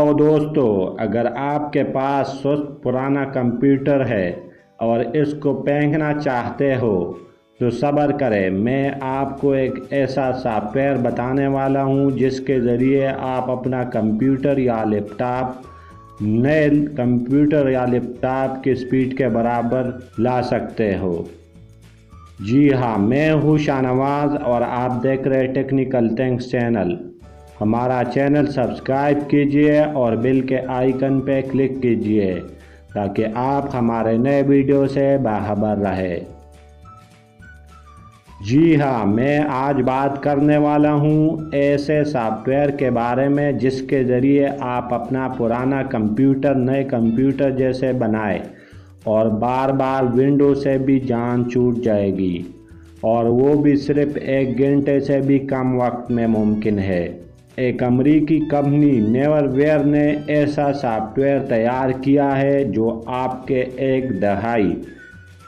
तो दोस्तों, अगर आपके पास सुस्त पुराना कंप्यूटर है और इसको फेंकना चाहते हो तो सब्र करें। मैं आपको एक ऐसा सॉफ्टवेयर बताने वाला हूं जिसके ज़रिए आप अपना कंप्यूटर या लैपटॉप नए कंप्यूटर या लैपटॉप की स्पीड के बराबर ला सकते हो। जी हाँ, मैं हूँ शाहनवाज और आप देख रहे टेक्निकल थिंग्स चैनल। हमारा चैनल सब्सक्राइब कीजिए और बेल के आइकन पे क्लिक कीजिए ताकि आप हमारे नए वीडियो से बाखबर रहे। जी हाँ, मैं आज बात करने वाला हूँ ऐसे सॉफ्टवेयर के बारे में जिसके ज़रिए आप अपना पुराना कंप्यूटर नए कंप्यूटर जैसे बनाए और बार बार विंडो से भी जान छूट जाएगी, और वो भी सिर्फ 1 घंटे से भी कम वक्त में मुमकिन है। एक अमरीकी कंपनी नेवरवेयर ने ऐसा सॉफ्टवेयर तैयार किया है जो आपके 1 दहाई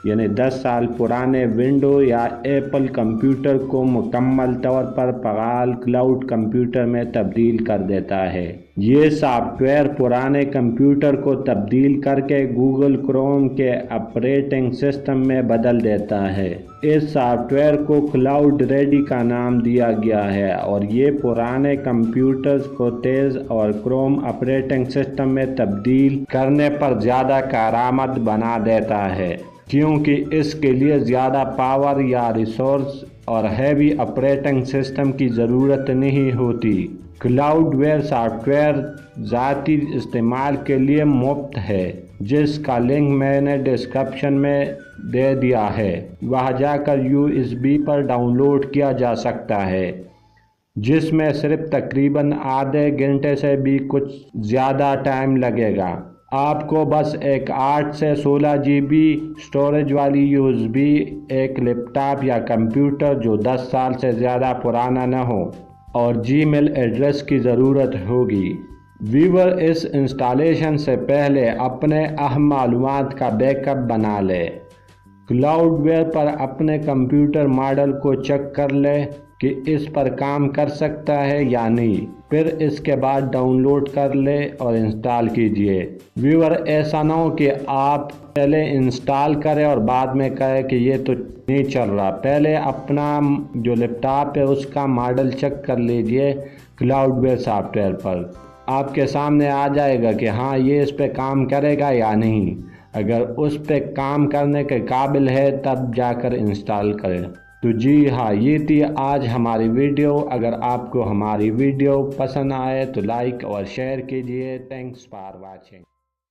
यानी 10 साल पुराने विंडो या एप्पल कंप्यूटर को मुकम्मल तौर पर फ़आल क्लाउड कंप्यूटर में तब्दील कर देता है। ये सॉफ्टवेयर पुराने कंप्यूटर को तब्दील करके गूगल क्रोम के ऑपरेटिंग सिस्टम में बदल देता है। इस सॉफ्टवेयर को क्लाउड रेडी का नाम दिया गया है और ये पुराने कंप्यूटर्स को तेज़ और क्रोम ऑपरेटिंग सिस्टम में तब्दील करने पर ज़्यादा कारआमद बना देता है, क्योंकि इसके लिए ज़्यादा पावर या रिसोर्स और हैवी ऑपरेटिंग सिस्टम की ज़रूरत नहीं होती। क्लाउडवेयर सॉफ्टवेयर ज़ाती इस्तेमाल के लिए मुफ्त है, जिसका लिंक मैंने डिस्क्रिप्शन में दे दिया है। वह जाकर USB पर डाउनलोड किया जा सकता है, जिसमें सिर्फ तकरीबन आधे घंटे से भी कुछ ज़्यादा टाइम लगेगा। आपको बस एक 8 से 16 GB स्टोरेज वाली USB, एक लैपटॉप या कंप्यूटर जो 10 साल से ज़्यादा पुराना न हो और जीमेल एड्रेस की ज़रूरत होगी। व्यूअर, इस इंस्टॉलेशन से पहले अपने अहम मालूमात का बैकअप बना ले। क्लाउडवेयर पर अपने कंप्यूटर मॉडल को चेक कर ले कि इस पर काम कर सकता है या नहीं, फिर इसके बाद डाउनलोड कर ले और इंस्टॉल कीजिए। व्यूअर, ऐसा ना हो कि आप पहले इंस्टॉल करें और बाद में कहें कि ये तो नहीं चल रहा। पहले अपना जो लैपटॉप है उसका मॉडल चेक कर लीजिए। क्लाउडवेयर सॉफ्टवेयर पर आपके सामने आ जाएगा कि हाँ, ये इस पे काम करेगा या नहीं। अगर उस पे काम करने के काबिल है तब जाकर इंस्टॉल करें। तो जी हाँ, ये थी आज हमारी वीडियो। अगर आपको हमारी वीडियो पसंद आए तो लाइक और शेयर कीजिए। Thanks for watching.